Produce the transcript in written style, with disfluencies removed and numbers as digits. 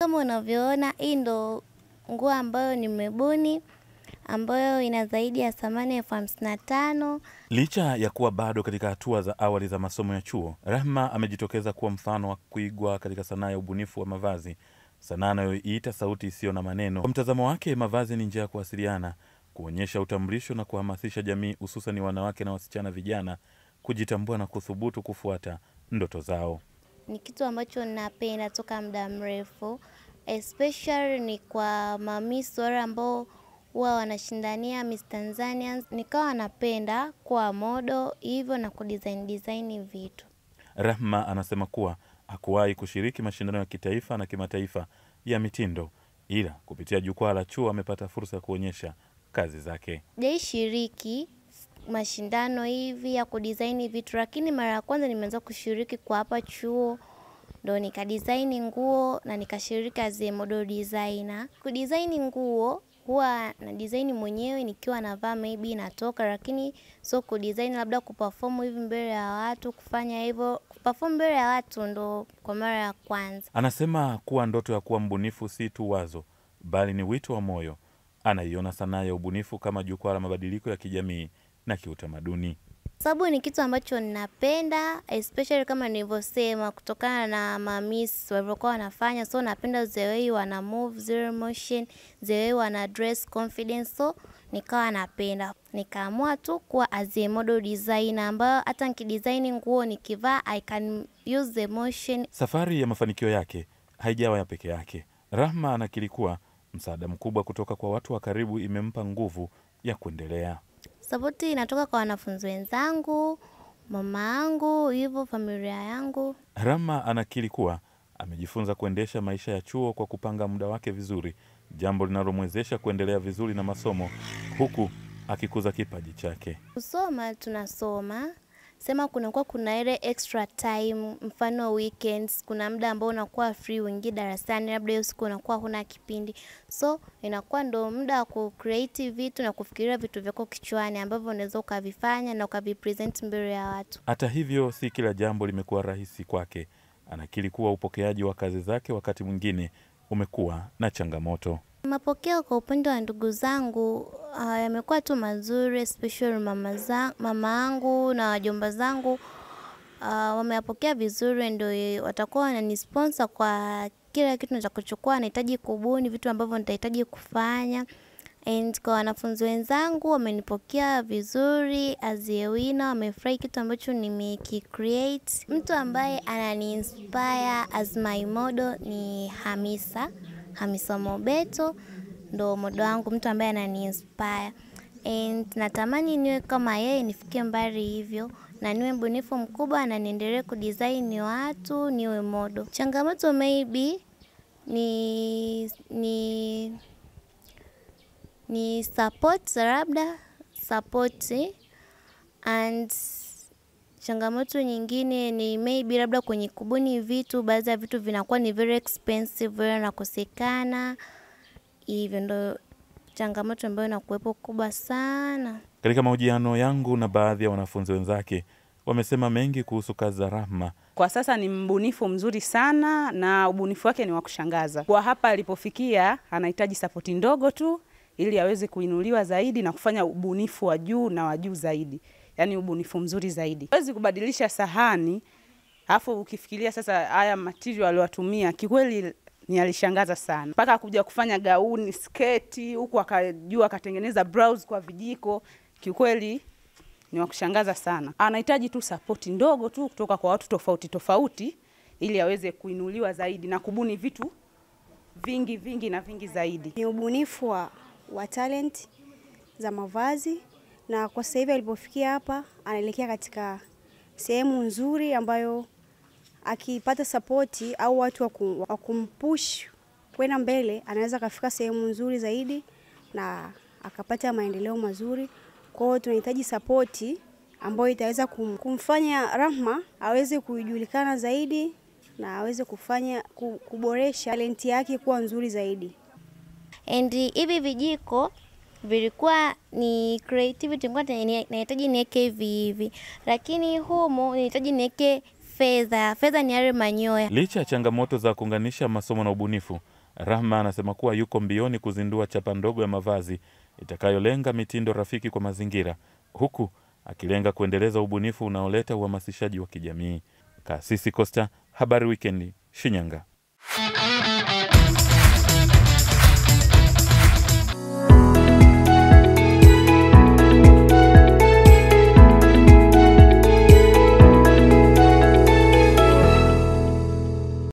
Kama unavyoona, hii ndo nguo ambayo nimebuni, ambayo ina zaidi ya thamani ya 55,000. Licha ya kuwa bado katika hatua za awali za masomo ya chuo, Rahma amejitokeza kuwa mfano wa kuigwa katika sanaa ya ubunifu wa mavazi, sanaa anayoiita sauti isiyo na maneno. Kwa mtazamo wake, mavazi ni njia ya kuwasiliana, kuonyesha utambulisho na kuhamasisha jamii, hususan wanawake na wasichana vijana kujitambua na kuthubutu kufuata ndoto zao. Ni kitu ambacho napenda toka muda mrefu, especially ni kwa mamisi wale ambao huwa wanashindania Miss Tanzania. Nikawa napenda kuwa model hivyo na kudesign vitu. Rahma anasema kuwa hakuwahi kushiriki mashindano ya kitaifa na kimataifa ya mitindo, ila kupitia jukwaa la chuo amepata fursa ya kuonyesha kazi zake. Sijaishiriki mashindano hivi ya kudesign vitu, lakini mara ya kwanza nimeanza kushiriki kwa hapa chuo, ndo nikadesign nguo na nikashiriki as a model designer. Kudesign nguo huwa na design mwenyewe nikiwa navaa, maybe natoka, lakini so kudesign labda kuperform hivi mbele ya watu, kufanya hivyo kuperform mbele ya watu ndo kwa mara ya kwanza. Anasema kuwa ndoto ya kuwa mbunifu si tu wazo, bali ni wito wa moyo. Anaiona sanaa ya ubunifu kama jukwaa la mabadiliko ya kijamii na kiutamaduni. Sababu ni kitu ambacho ninapenda, especially kama nilivyosema, kutokana na mamis walivyokuwa wanafanya. So napenda the way wana move, zero motion, the way wana dress confidence. So nikawa napenda. Nikaamua tu kuwa as a model designer, ambayo hata nikidesign nguo nikivaa I can use the motion. Safari ya mafanikio yake haijawa ya peke yake. Rahma anakiri kuwa msaada mkubwa kutoka kwa watu wa karibu imempa nguvu ya kuendelea. Sapoti inatoka kwa wanafunzi wenzangu, mama yangu, hivyo familia yangu. Rahma anakiri kuwa amejifunza kuendesha maisha ya chuo kwa kupanga muda wake vizuri, jambo linalomwezesha kuendelea vizuri na masomo huku akikuza kipaji chake. Kusoma tunasoma, sema kuna ile extra time, mfano weekends, kuna muda ambao unakuwa free uingie darasani, labda hiyo siku unakuwa huna kipindi. So inakuwa ndo muda wa ku-create vitu na kufikiria vitu vyako kichwani ambavyo unaweza ukavifanya na ukavipresent mbele ya watu. Hata hivyo, si kila jambo limekuwa rahisi kwake. Anakiri kuwa upokeaji wa kazi zake wakati mwingine umekuwa na changamoto. Mapokeo kwa upande wa ndugu zangu yamekuwa tu mazuri, especially mama yangu na wajomba zangu wameyapokea vizuri, ndio watakuwa wananisponsor kwa kila kitu nitakachokuwa nahitaji kubuni, vitu ambavyo nitahitaji kufanya. And kwa wanafunzi wenzangu wamenipokea vizuri as a winner, wamefurahi kitu ambacho nimekicreate. Mtu ambaye anani-inspire as my model ni Hamisa Mobeto, ndo model wangu, mtu ambaye anani-inspire. And natamani niwe kama yeye, nifikie mbali hivyo na niwe mbunifu mkubwa na niendelee kudesign watu, niwe model. Changamoto maybe ni support, labda support, and changamoto nyingine ni maybe labda kwenye kubuni vitu, baadhi ya vitu vinakuwa ni very expensive na kukosekana. Hivyo ndo changamoto ambayo inakuwepo kubwa sana. Katika mahojiano yangu na baadhi ya wanafunzi wenzake, wamesema mengi kuhusu kazi za Rahma. Kwa sasa ni mbunifu mzuri sana na ubunifu wake ni wa kushangaza. Kwa hapa alipofikia anahitaji sapoti ndogo tu ili aweze kuinuliwa zaidi na kufanya ubunifu wa juu na wa juu zaidi. Yaani ubunifu mzuri zaidi. Hawezi kubadilisha sahani, alafu ukifikiria sasa haya material aliyotumia, kikweli ni alishangaza sana. Mpaka kuja kufanya gauni, sketi, huku akajua akatengeneza blouse kwa vijiko, kikweli ni wa kushangaza sana. Anahitaji tu support ndogo tu kutoka kwa watu tofauti tofauti ili aweze kuinuliwa zaidi na kubuni vitu vingi na vingi zaidi. Ni ubunifu wa talent za mavazi, na kwa sasa hivi alipofikia hapa anaelekea katika sehemu nzuri ambayo akipata support au watu wa kumpush kwenda mbele anaweza kafika sehemu nzuri zaidi na akapata maendeleo mazuri. Kwa hiyo tunahitaji support ambayo itaweza kumfanya Rahma aweze kujulikana zaidi na aweze kuboresha talenti yake kuwa nzuri zaidi. And hivi vijiko vilikuwa ni creativity, nahitaji niweke hivi, lakini humo nahitaji niweke fedha ni yale manyoya. Licha ya changamoto za kuunganisha masomo na ubunifu, Rahma anasema kuwa yuko mbioni kuzindua chapa ndogo ya mavazi itakayolenga mitindo rafiki kwa mazingira, huku akilenga kuendeleza ubunifu unaoleta uhamasishaji wa kijamii. Kasisi Costa, Habari Weekend, Shinyanga.